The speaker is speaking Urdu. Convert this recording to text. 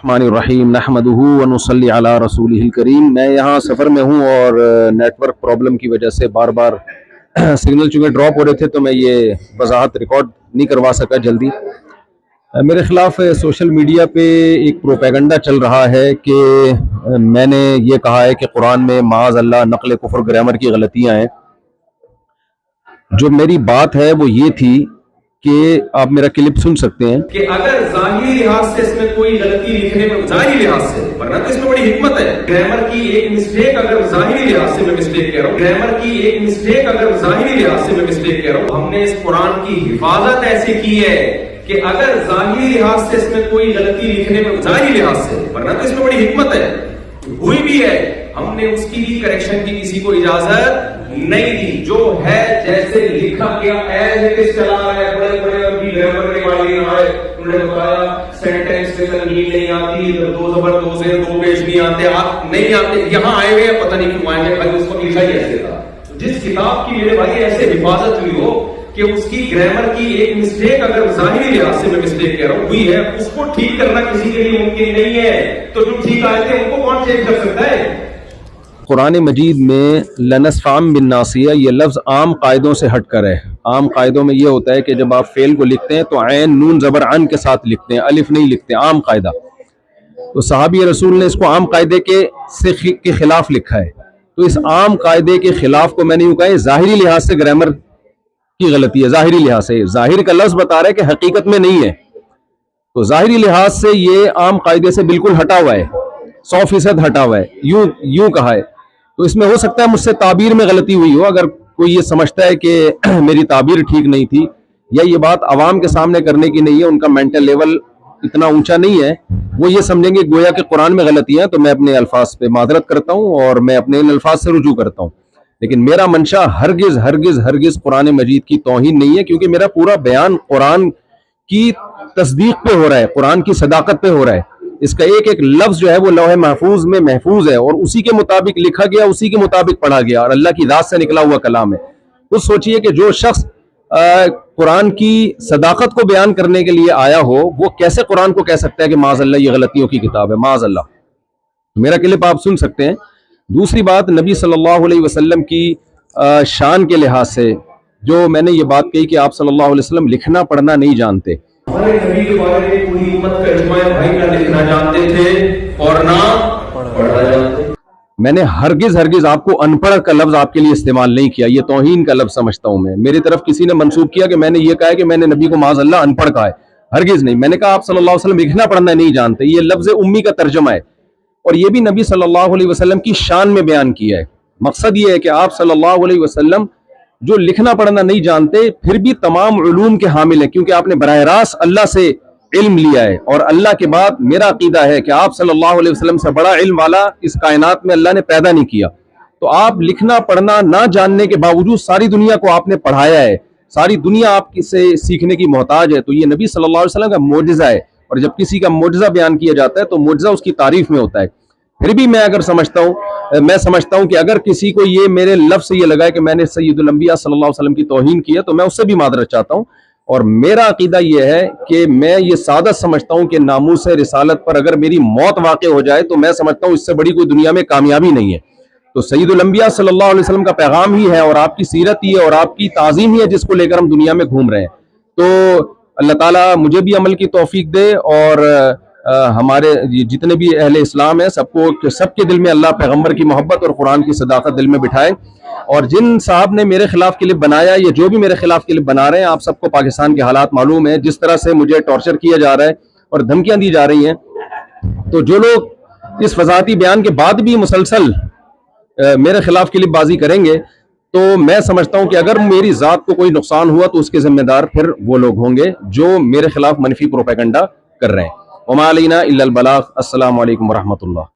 الرحمن الرحیم نحمدہ ونصلی علی رسولہ الکریم۔ میں یہاں سفر میں ہوں اور نیٹ ورک پرابلم کی وجہ سے بار بار سگنل چونکہ ڈراپ ہو رہے تھے تو میں یہ وضاحت ریکارڈ نہیں کروا سکا جلدی۔ میرے خلاف سوشل میڈیا پہ ایک پروپیگنڈا چل رہا ہے کہ میں نے یہ کہا ہے کہ قرآن میں معاذ اللہ نقل کفر گرامر کی غلطیاں ہیں۔ جو میری بات ہے وہ یہ تھی کہ آپ میرا کلپ سن سکتے ہیں کہ اگر ظاہری لحاظ سے اس میں کوئی غلطی لکھنے میں ظاہری لحاظ سے، ورنہ تو اس میں بڑی حکمت ہے، گرامر کی ایک مسٹیک اگر ظاہری لحاظ سے میں مسٹیک کہہ رہا ہوں، گرامر کی ایک مسٹیک اگر ظاہری لحاظ سے میں مسٹیک کہہ رہا ہوں، ہم نے اس قرآن کی حفاظت ایسے کی ہے کہ اگر ظاہری لحاظ سے اس میں کوئی غلطی لکھنے میں ظاہری لحاظ سے، ورنہ تو اس میں بڑی حکمت ہے، ہوئی بھی ہے، ہم نے اس کی بھی کریکشن کی کسی کو اجازت نہیں دی۔ جو ہے جیسے لکھا گیا ایز اٹ از چلا رہا ہے، بڑے بڑے عربی گرامر کے ماہرین آئے، انہوں نے بتایا سینٹینس میں تنوین نہیں آتی، دو زبر دو زیر دو پیش نہیں آتے، آپ نہیں آتے، یہاں آئے ہوئے پتہ نہیں کیوں آئے گے، بھائی اس کو لکھا ہی ایسے تھا۔ جس کتاب کی میرے بھائی ایسے حفاظت ہوئی ہو کہ اس کی گرامر کی ایک مسٹیک اگر ظاہری لحاظ سے میں مسٹیک کہہ رہا ہوں ہوئی ہے، اس کو ٹھیک کرنا کسی کے لیے ممکن نہیں ہے، تو جو ٹھیک آئے تھے ان کو کون چیک کر سکتا ہے؟ قرآن مجید میں لنسفعن بالناصیہ یہ لفظ عام قاعدوں سے ہٹ کر ہے۔ عام قاعدوں میں یہ ہوتا ہے کہ جب آپ فعل کو لکھتے ہیں تو عین نون زبر عن کے ساتھ لکھتے ہیں، الف نہیں لکھتے، عام قاعدہ۔ تو صحابی رسول نے اس کو عام قاعدے کے خلاف لکھا ہے، تو اس عام قاعدے کے خلاف کو میں نے یوں کہا ہے ظاہری لحاظ سے گرامر کی غلطی ہے، ظاہری لحاظ سے، ظاہر کا لفظ بتا رہا ہے کہ حقیقت میں نہیں ہے، تو ظاہری لحاظ سے یہ عام قاعدے سے بالکل ہٹا ہوا ہے، 100% ہٹا ہوا ہے، یوں کہا ہے۔ تو اس میں ہو سکتا ہے مجھ سے تعبیر میں غلطی ہوئی ہو، اگر کوئی یہ سمجھتا ہے کہ میری تعبیر ٹھیک نہیں تھی یا یہ بات عوام کے سامنے کرنے کی نہیں ہے، ان کا مینٹل لیول اتنا اونچا نہیں ہے، وہ یہ سمجھیں گے گویا کہ قرآن میں غلطیاں ہیں، تو میں اپنے الفاظ پہ معذرت کرتا ہوں اور میں اپنے ان الفاظ سے رجوع کرتا ہوں۔ لیکن میرا منشا ہرگز ہرگز ہرگز قرآن مجید کی توہین نہیں ہے، کیونکہ میرا پورا بیان قرآن کی تصدیق پہ ہو رہا ہے، قرآن کی صداقت پہ ہو رہا ہے۔ اس کا ایک ایک لفظ جو ہے وہ لوح محفوظ میں محفوظ ہے اور اسی کے مطابق لکھا گیا، اسی کے مطابق پڑھا گیا اور اللہ کی ذات سے نکلا ہوا کلام ہے۔ خود سوچئے کہ جو شخص قرآن کی صداقت کو بیان کرنے کے لیے آیا ہو، وہ کیسے قرآن کو کہہ سکتا ہے کہ معاذ اللہ یہ غلطیوں کی کتاب ہے، معاذ اللہ۔ میرا کلپ آپ سن سکتے ہیں۔ دوسری بات، نبی صلی اللہ علیہ وسلم کی شان کے لحاظ سے جو میں نے یہ بات کہی کہ آپ صلی اللہ علیہ وسلم لکھنا پڑھنا نہیں جانتے، ہمارے نبی کے بارے میں پوری امت کا اجماع ہے، بھائی نہ لکھنا جانتے تھے اور نہ پڑھنا جانتے۔ میں نے ہرگز ہرگز آپ کو ان پڑھ کا لفظ آپ کے لیے استعمال نہیں کیا، یہ توہین کا لفظ سمجھتا ہوں میں۔ میری طرف کسی نے منسوب کیا کہ میں نے یہ کہا ہے کہ میں نے نبی کو معاذ اللہ ان پڑھ کہا ہے، ہرگز نہیں۔ میں نے کہا آپ صلی اللہ علیہ وسلم لکھنا پڑھنا نہیں جانتے، یہ لفظ امی کا ترجمہ ہے، اور یہ بھی نبی صلی اللہ علیہ وسلم کی شان میں بیان کیا ہے۔ مقصد یہ ہے کہ آپ صلی اللہ علیہ وسلم جو لکھنا پڑھنا نہیں جانتے پھر بھی تمام علوم کے حامل ہیں، کیونکہ آپ نے براہ راست اللہ سے علم لیا ہے، اور اللہ کے بعد میرا عقیدہ ہے کہ آپ صلی اللہ علیہ وسلم سے بڑا علم والا اس کائنات میں اللہ نے پیدا نہیں کیا۔ تو آپ لکھنا پڑھنا نہ جاننے کے باوجود ساری دنیا کو آپ نے پڑھایا ہے، ساری دنیا آپ سے سیکھنے کی محتاج ہے، تو یہ نبی صلی اللہ علیہ وسلم کا معجزہ ہے، اور جب کسی کا معجزہ بیان کیا جاتا ہے تو معجزہ اس کی تعریف میں ہوتا ہے۔ پھر بھی میں سمجھتا ہوں کہ اگر کسی کو یہ میرے لفظ سے یہ لگا ہے کہ میں نے سید الانبیاء صلی اللہ علیہ وسلم کی توہین کی ہے تو میں اس سے بھی معذرت چاہتا ہوں، اور میرا عقیدہ یہ ہے کہ میں یہ سعادت سمجھتا ہوں کہ ناموس رسالت پر اگر میری موت واقع ہو جائے تو میں سمجھتا ہوں اس سے بڑی کوئی دنیا میں کامیابی نہیں ہے۔ تو سید الانبیاء صلی اللہ علیہ وسلم کا پیغام ہی ہے اور آپ کی سیرت ہی ہے اور آپ کی تعظیم ہی ہے جس کو لے کر ہم دنیا میں گھوم رہے ہیں۔ تو اللہ تعالیٰ مجھے بھی عمل کی توفیق دے، اور ہمارے جتنے بھی اہل اسلام ہیں سب کے دل میں اللہ پیغمبر کی محبت اور قرآن کی صداقت دل میں بٹھائے۔ اور جن صاحب نے میرے خلاف کلپ بنایا یا جو بھی میرے خلاف کلپ بنا رہے ہیں، آپ سب کو پاکستان کے حالات معلوم ہیں، جس طرح سے مجھے ٹارچر کیا جا رہا ہے اور دھمکیاں دی جا رہی ہیں، تو جو لوگ اس وضاحتی بیان کے بعد بھی مسلسل میرے خلاف کلپ بازی کریں گے، تو میں سمجھتا ہوں کہ اگر میری ذات کو کوئی نقصان ہوا تو اس کے ذمہ دار پھر وہ لوگ ہوں گے جو میرے خلاف منفی پروپیگنڈا کر رہے ہیں۔ وما علینا الا البلاغ۔ السلام علیکم ورحمۃ اللہ۔